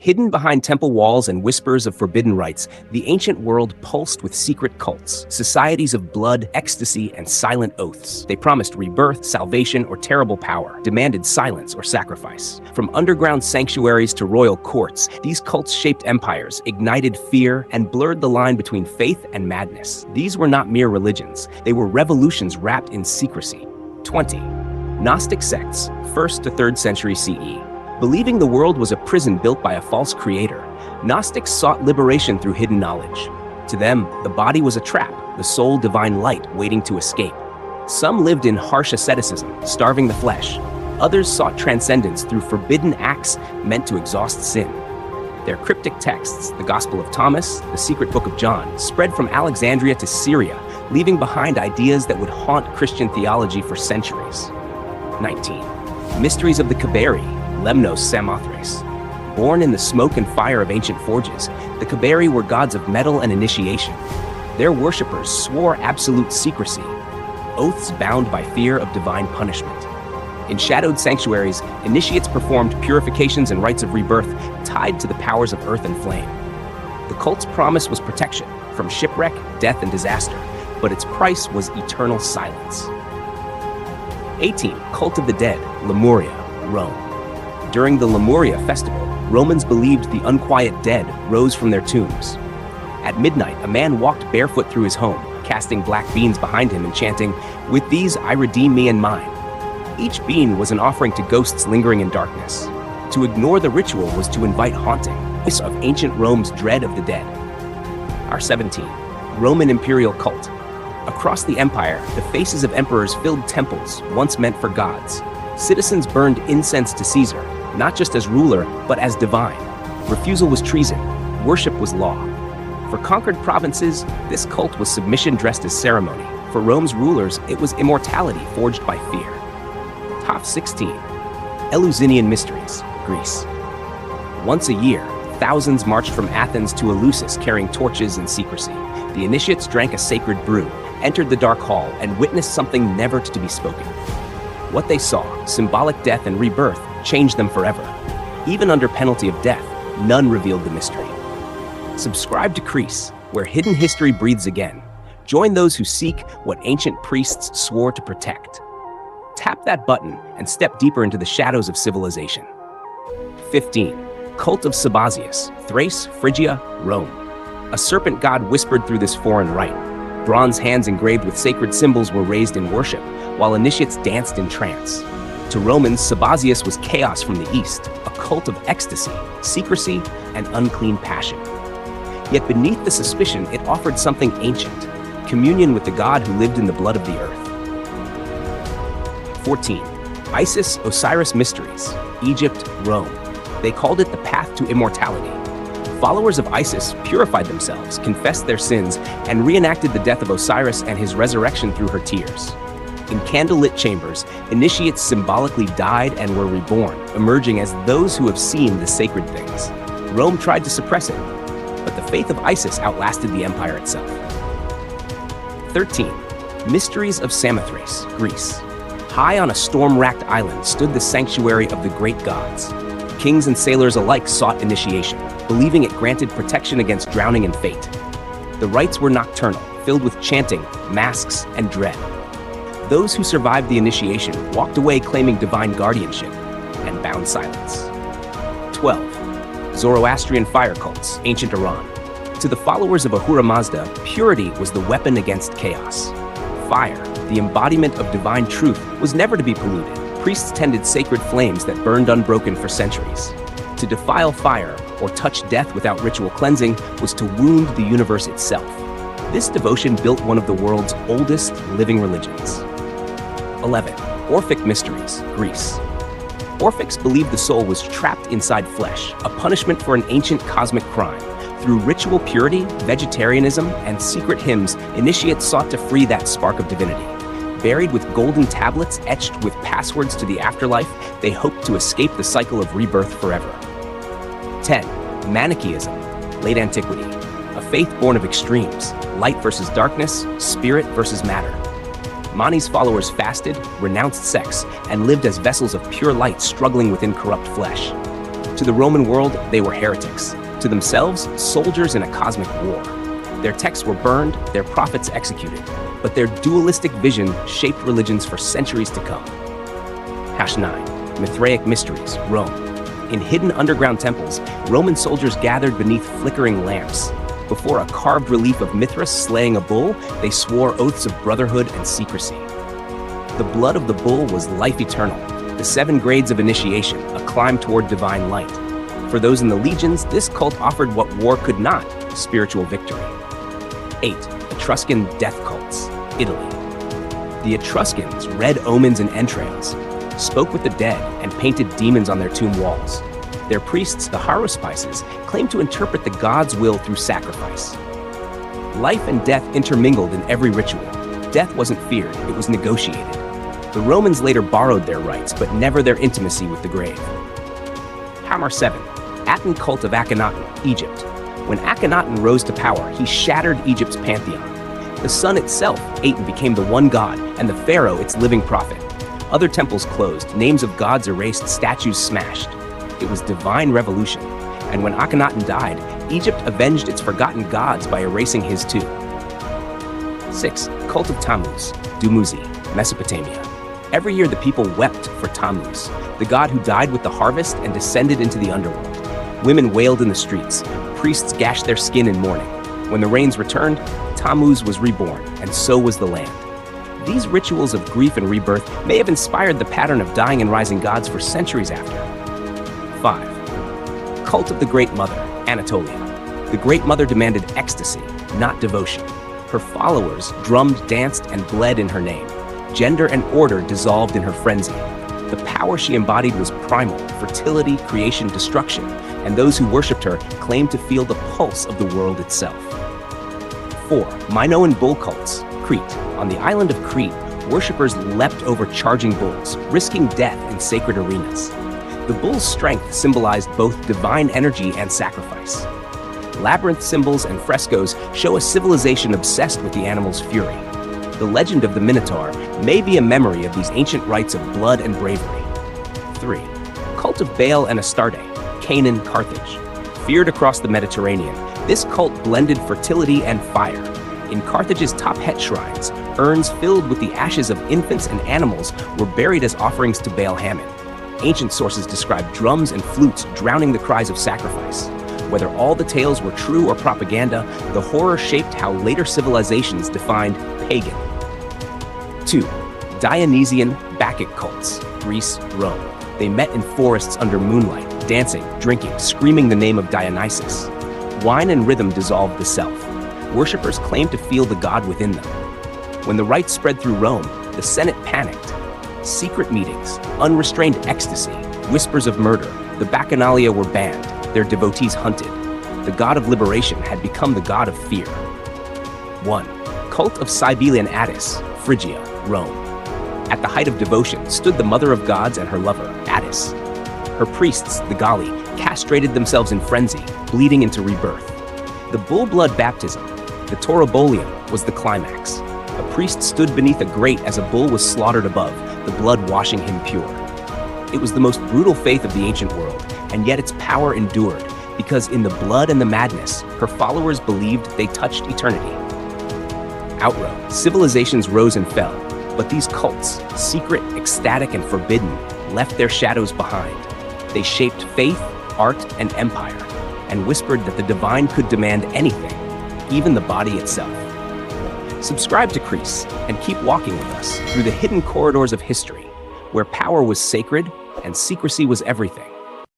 Hidden behind temple walls and whispers of forbidden rites, the ancient world pulsed with secret cults, societies of blood, ecstasy, and silent oaths. They promised rebirth, salvation, or terrible power, demanded silence or sacrifice. From underground sanctuaries to royal courts, these cults shaped empires, ignited fear, and blurred the line between faith and madness. These were not mere religions, they were revolutions wrapped in secrecy. 20. Gnostic sects, 1st to 3rd century CE. Believing the world was a prison built by a false creator, Gnostics sought liberation through hidden knowledge. To them, the body was a trap, the soul divine light waiting to escape. Some lived in harsh asceticism, starving the flesh. Others sought transcendence through forbidden acts meant to exhaust sin. Their cryptic texts, the Gospel of Thomas, the Secret Book of John, spread from Alexandria to Syria, leaving behind ideas that would haunt Christian theology for centuries. 19. Mysteries of the Kaberi, Lemnos Samothrace. Born in the smoke and fire of ancient forges, the Kaberi were gods of metal and initiation. Their worshippers swore absolute secrecy, oaths bound by fear of divine punishment. In shadowed sanctuaries, initiates performed purifications and rites of rebirth tied to the powers of earth and flame. The cult's promise was protection from shipwreck, death, and disaster, but its price was eternal silence. 18. Cult of the Dead, Lemuria, Rome. During the Lemuria festival, Romans believed the unquiet dead rose from their tombs. At midnight, a man walked barefoot through his home, casting black beans behind him and chanting, "With these I redeem me and mine." Each bean was an offering to ghosts lingering in darkness. To ignore the ritual was to invite haunting, of ancient Rome's dread of the dead. Our 17. Roman imperial cult. Across the empire, the faces of emperors filled temples once meant for gods. Citizens burned incense to Caesar, not just as ruler, but as divine. Refusal was treason. Worship was law. For conquered provinces, this cult was submission dressed as ceremony. For Rome's rulers, it was immortality forged by fear. Top 16. Eleusinian Mysteries, Greece. Once a year, thousands marched from Athens to Eleusis carrying torches and secrecy. The initiates drank a sacred brew, entered the dark hall, and witnessed something never to be spoken. What they saw, symbolic death and rebirth, changed them forever. Even under penalty of death, none revealed the mystery. Subscribe to Creece, where hidden history breathes again. Join those who seek what ancient priests swore to protect. Tap that button and step deeper into the shadows of civilization. 15. Cult of Sabazius, Thrace, Phrygia, Rome. A serpent god whispered through this foreign rite. Bronze hands engraved with sacred symbols were raised in worship, while initiates danced in trance. To Romans, Sabazius was chaos from the east, a cult of ecstasy, secrecy, and unclean passion. Yet beneath the suspicion, it offered something ancient, communion with the god who lived in the blood of the earth. 14. Isis-Osiris Mysteries, Egypt, Rome. They called it the path to immortality. Followers of Isis purified themselves, confessed their sins, and reenacted the death of Osiris and his resurrection through her tears. In candlelit chambers, initiates symbolically died and were reborn, emerging as those who have seen the sacred things. Rome tried to suppress it, but the faith of Isis outlasted the empire itself. 13. Mysteries of Samothrace, Greece. High on a storm-racked island stood the sanctuary of the great gods. Kings and sailors alike sought initiation, believing it granted protection against drowning and fate. The rites were nocturnal, filled with chanting, masks, and dread. Those who survived the initiation walked away claiming divine guardianship and bound silence. 12. Zoroastrian fire cults, ancient Iran. To the followers of Ahura Mazda, purity was the weapon against chaos. Fire, the embodiment of divine truth, was never to be polluted. Priests tended sacred flames that burned unbroken for centuries. To defile fire or touch death without ritual cleansing was to wound the universe itself. This devotion built one of the world's oldest living religions. 11. Orphic Mysteries, Greece. Orphics believed the soul was trapped inside flesh, a punishment for an ancient cosmic crime. Through ritual purity, vegetarianism, and secret hymns, initiates sought to free that spark of divinity. Buried with golden tablets etched with passwords to the afterlife, they hoped to escape the cycle of rebirth forever. 10. Manichaeism, late antiquity. A faith born of extremes, light versus darkness, spirit versus matter. Mani's followers fasted, renounced sex, and lived as vessels of pure light struggling within corrupt flesh. To the Roman world, they were heretics. To themselves, soldiers in a cosmic war. Their texts were burned, their prophets executed, but their dualistic vision shaped religions for centuries to come. Hash 9. Mithraic Mysteries, Rome. In hidden underground temples, Roman soldiers gathered beneath flickering lamps. Before a carved relief of Mithras slaying a bull, they swore oaths of brotherhood and secrecy. The blood of the bull was life eternal, the 7 grades of initiation, a climb toward divine light. For those in the legions, this cult offered what war could not, spiritual victory. 8. Etruscan death cults, Italy. The Etruscans read omens and entrails, spoke with the dead, and painted demons on their tomb walls. Their priests, the haruspices, claimed to interpret the god's will through sacrifice. Life and death intermingled in every ritual. Death wasn't feared, it was negotiated. The Romans later borrowed their rites, but never their intimacy with the grave. Hammer 7. Aten cult of Akhenaten, Egypt. When Akhenaten rose to power, he shattered Egypt's pantheon. The sun itself, Aten, became the one god, and the pharaoh its living prophet. Other temples closed, names of gods erased, statues smashed. It was divine revolution, and when Akhenaten died, Egypt avenged its forgotten gods by erasing his too. 6. Cult of Tammuz, Dumuzi, Mesopotamia. Every year the people wept for Tammuz, the god who died with the harvest and descended into the underworld. Women wailed in the streets, priests gashed their skin in mourning. When the rains returned, Tammuz was reborn, and so was the land. These rituals of grief and rebirth may have inspired the pattern of dying and rising gods for centuries after. 5. Cult of the Great Mother, Anatolia. The Great Mother demanded ecstasy, not devotion. Her followers drummed, danced, and bled in her name. Gender and order dissolved in her frenzy. The power she embodied was primal, fertility, creation, destruction, and those who worshipped her claimed to feel the pulse of the world itself. 4. Minoan bull cults, Crete. On the island of Crete, worshippers leapt over charging bulls, risking death in sacred arenas. The bull's strength symbolized both divine energy and sacrifice. Labyrinth symbols and frescoes show a civilization obsessed with the animal's fury. The legend of the Minotaur may be a memory of these ancient rites of blood and bravery. 3. Cult of Baal and Astarte, Canaan, Carthage. Feared across the Mediterranean, this cult blended fertility and fire. In Carthage's top het shrines, urns filled with the ashes of infants and animals were buried as offerings to Baal Hammon. Ancient sources describe drums and flutes drowning the cries of sacrifice. Whether all the tales were true or propaganda, the horror shaped how later civilizations defined pagan. 2. Dionysian Bacchic cults, Greece, Rome. They met in forests under moonlight, dancing, drinking, screaming the name of Dionysus. Wine and rhythm dissolved the self. Worshippers claimed to feel the god within them. When the rites spread through Rome, the Senate panicked. Secret meetings, unrestrained ecstasy, whispers of murder, the Bacchanalia were banned, their devotees hunted. The god of liberation had become the god of fear. 1. Cult of Cybele and Attis, Phrygia, Rome. At the height of devotion stood the mother of gods and her lover, Attis. Her priests, the Galli, castrated themselves in frenzy, bleeding into rebirth. The bull blood baptism, the Taurobolium, was the climax. A priest stood beneath a grate as a bull was slaughtered above, the blood washing him pure. It was the most brutal faith of the ancient world, and yet its power endured, because in the blood and the madness, her followers believed they touched eternity. Outrow, civilizations rose and fell, but these cults, secret, ecstatic, and forbidden, left their shadows behind. They shaped faith, art, and empire, and whispered that the divine could demand anything, even the body itself. Subscribe to Creece and keep walking with us through the hidden corridors of history, where power was sacred and secrecy was everything.